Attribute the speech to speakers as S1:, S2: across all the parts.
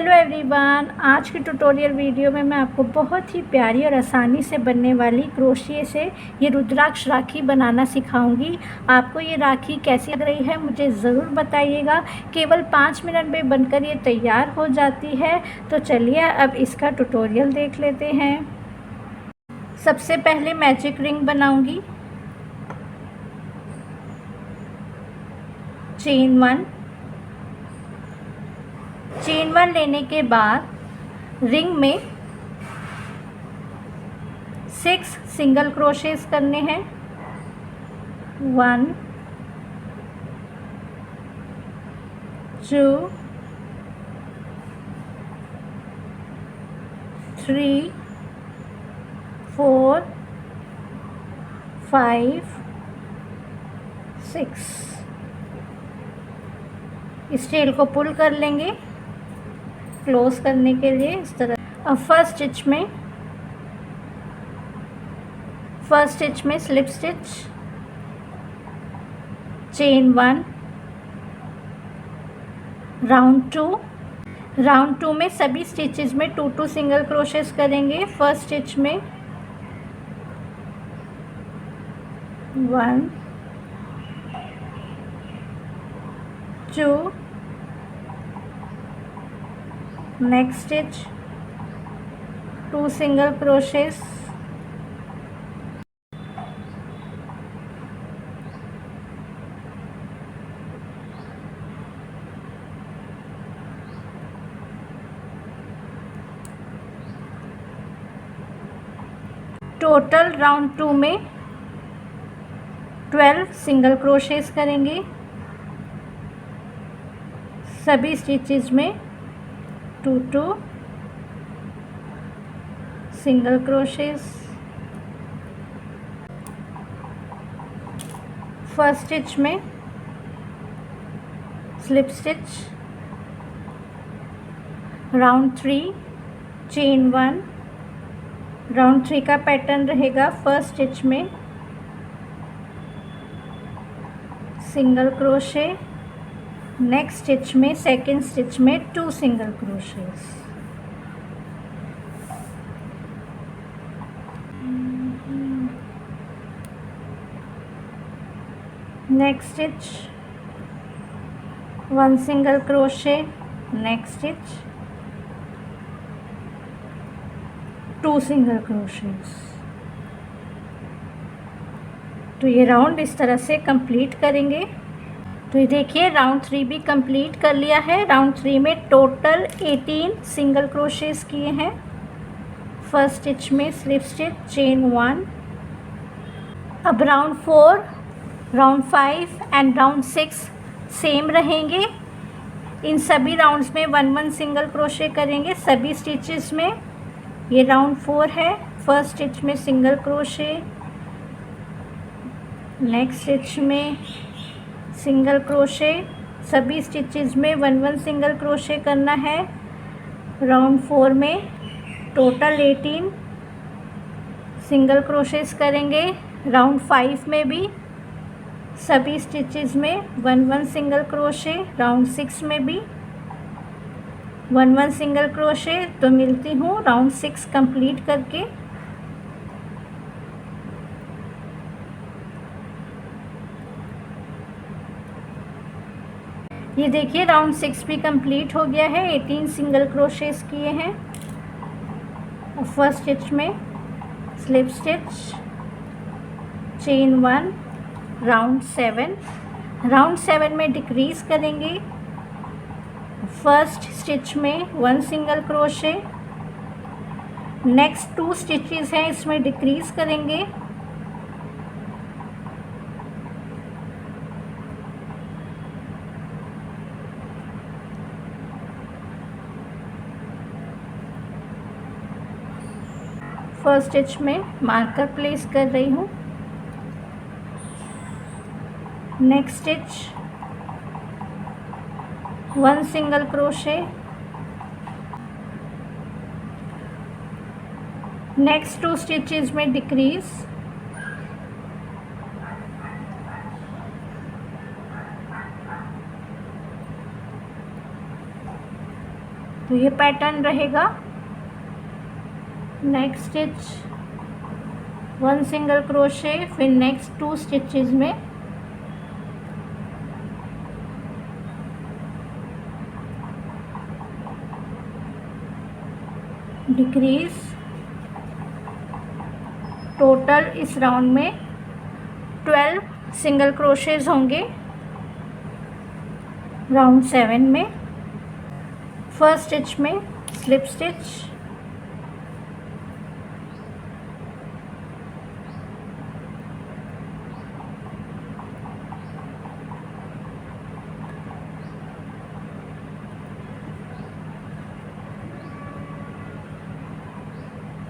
S1: Hello everyone, आज की tutorial video में मैं आपको बहुत ही प्यारी और आसानी से बनने वाली क्रोशिए से ये रुद्राक्ष राखी बनाना सिखाऊंगी। आपको ये राखी कैसी लग रही है मुझे ज़रूर बताइएगा। केवल 5 मिनट में बनकर ये तैयार हो जाती है। तो चलिए अब इसका ट्यूटोरियल देख लेते हैं। सबसे पहले मैजिक रिंग बनाऊंगी। चेन 1 लेने के बाद रिंग में 6 सिंगल क्रोशेस करने हैं। 1 2 3 4 5 6। इस टेल को पुल कर लेंगे क्लोज करने के लिए इस तरह। अब फर्स्ट स्टिच में स्लिप स्टिच, चेन 1, राउंड 2 में सभी स्टिचेस में 2 सिंगल क्रोशेस करेंगे। फर्स्ट स्टिच में 1 2, next stitch 2 single crochets, total round 2 में 12 सिंगल क्रोशेस करेंगे। सभी स्टिचेस में 2 सिंगल क्रोशेस। फर्स्ट स्टिच में slip stitch, round 3, chain 1। Round 3 का पैटर्न रहेगा। फर्स्ट स्टिच में सिंगल क्रोशे, नेक्स्ट स्टिच में सेकेंड स्टिच में 2 single crochets. Next stitch 1 single crochet, next stitch 2 single crochets. तो ये राउंड इस तरह से कंप्लीट करेंगे। तो ये देखिए राउंड 3 भी कंप्लीट कर लिया है। राउंड 3 में टोटल 18 सिंगल क्रोशेस किए हैं। फर्स्ट स्टिच में स्लिप स्टिच, चेन 1। अब round 4, round 5 and round 6 same रहेंगे। इन सभी राउंड्स में 1 सिंगल क्रोशे करेंगे सभी स्टिचेस में। ये राउंड 4 है। फर्स्ट स्टिच में सिंगल क्रोशे, नेक्स्ट स्टिच में सिंगल क्रोशे, सभी स्टिचेस में 1 सिंगल क्रोशे करना है। राउंड 4 में टोटल 18 सिंगल क्रोशेस करेंगे। राउंड 5 में भी सभी स्टिचेस में 1 सिंगल क्रोशे, राउंड 6 में भी 1 सिंगल क्रोशे। तो मिलती हूँ राउंड 6 कंप्लीट करके। ये देखिए राउंड 6 भी कंप्लीट हो गया है। 18 सिंगल क्रोशेस किए हैं। फर्स्ट स्टिच में स्लिप स्टिच, चेन 1, राउंड 7 में डिक्रीज करेंगे। फर्स्ट स्टिच में 1 सिंगल क्रोशे, नेक्स्ट 2 स्टिचेस हैं इसमें डिक्रीज करेंगे। फर्स्ट स्टिच में मार्कर प्लेस कर रही हूँ। Next stitch 1 single crochet, next 2 stitches में डिक्रीज, तो ये पैटर्न रहेगा। नेक्स्ट स्टिच 1 सिंगल क्रोशे, फिर नेक्स्ट 2 स्टिचेस में डिक्रीज। टोटल इस राउंड में 12 सिंगल क्रोशेज होंगे राउंड 7 में। फर्स्ट स्टिच में स्लिप स्टिच,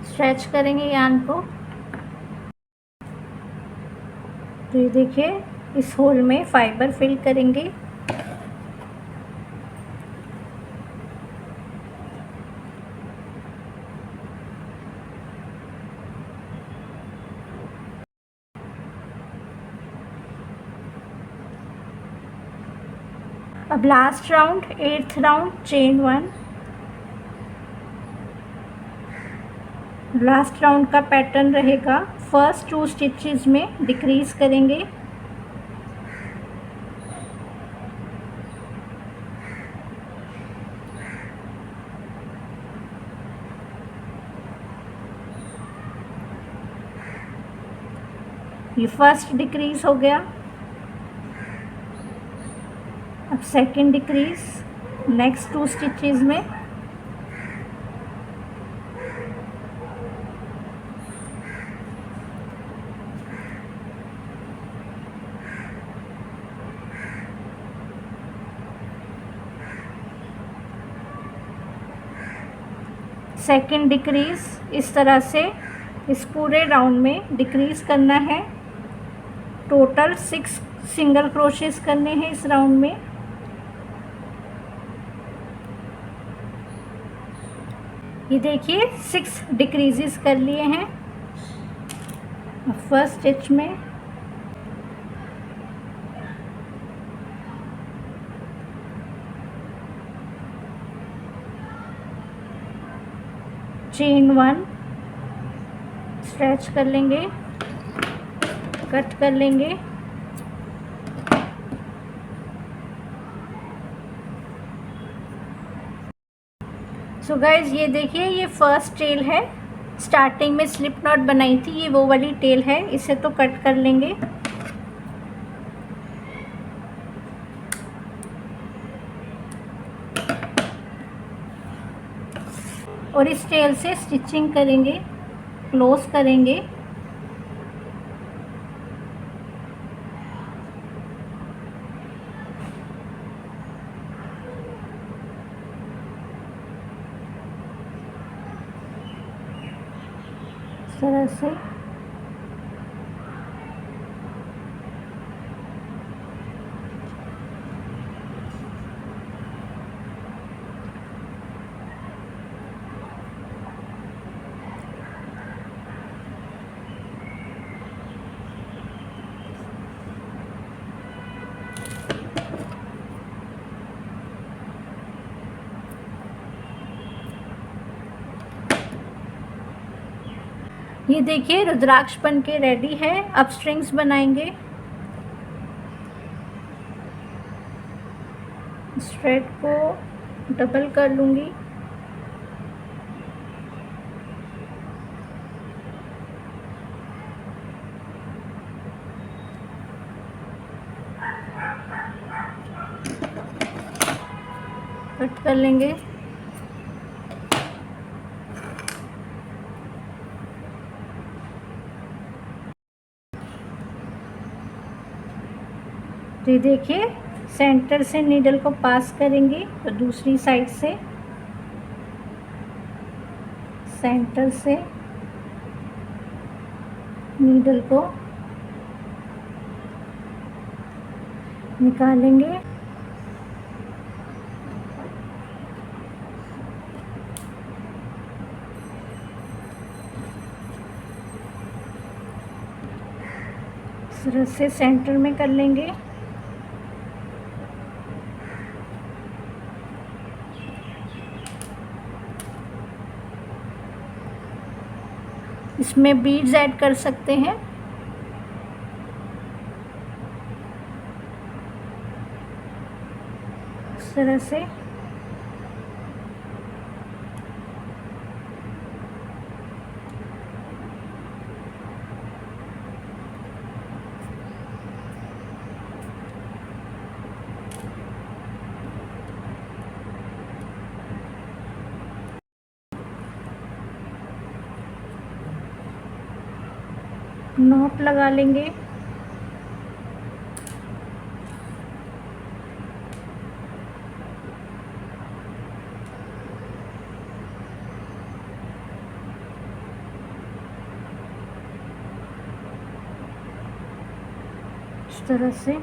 S1: स्ट्रेच करेंगे यान को। तो ये देखिए इस होल में फाइबर फिल करेंगे। अब last round 8th round chain 1। Last round का पैटर्न रहेगा, फर्स्ट 2 स्टिचेस में डिक्रीज करेंगे, ये फर्स्ट डिक्रीज हो गया। अब सेकंड डिक्रीज नेक्स्ट 2 स्टिचेस में, सेकंड डिक्रीज। इस तरह से इस पूरे राउंड में डिक्रीज करना है। टोटल 6 सिंगल क्रोशेस करने हैं इस राउंड में। ये देखिए 6 डिक्रीजेस कर लिए हैं। फर्स्ट स्टिच में चेन 1, स्ट्रेच कर लेंगे, कट कर लेंगे, सो गाइज ये देखिए ये फर्स्ट टेल है। स्टार्टिंग में स्लिप नॉट बनाई थी, ये वो वाली टेल है, इसे तो कट कर लेंगे। और इस टेल से स्टिचिंग करेंगे, क्लोज करेंगे। इस तरह से ये देखिए रुद्राक्ष बन के रेडी है। अब स्ट्रिंग्स बनाएंगे। स्ट्रेट को डबल कर लूँगी, कट कर लेंगे। तो ये देखिए सेंटर से नीडल को पास करेंगे, तो दूसरी साइड से सेंटर से नीडल को निकालेंगे। इस तरह से सेंटर में कर लेंगे। इसमें बीड्स ऐड कर सकते हैं। इस तरह से नॉट लगा लेंगे। इस तरह से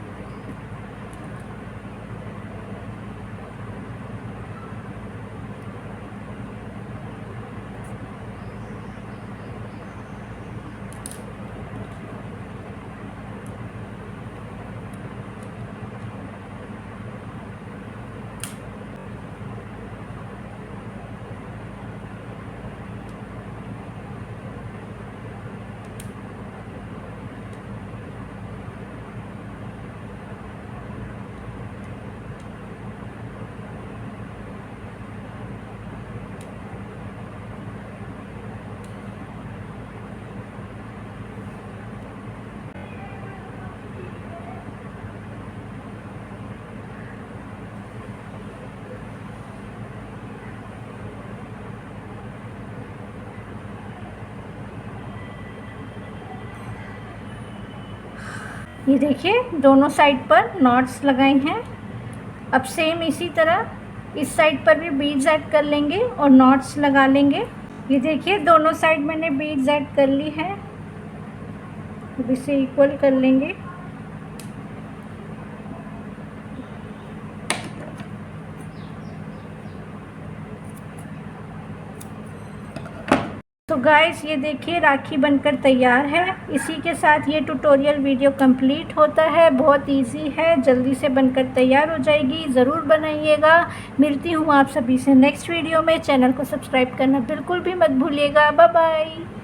S1: ये देखिए दोनों साइड पर नॉट्स लगाए हैं। अब सेम इसी तरह इस साइड पर भी बीड्स ऐड कर लेंगे और नॉट्स लगा लेंगे। ये देखिए दोनों साइड मैंने बीड्स ऐड कर ली है। अब इसे इक्वल कर लेंगे। तो गाइस ये देखिए राखी बनकर तैयार है। इसी के साथ ये ट्यूटोरियल वीडियो कंप्लीट होता है। बहुत इजी है, जल्दी से बनकर तैयार हो जाएगी। ज़रूर बनाइएगा। मिलती हूँ आप सभी से नेक्स्ट वीडियो में। चैनल को सब्सक्राइब करना बिल्कुल भी मत भूलिएगा। Bye bye.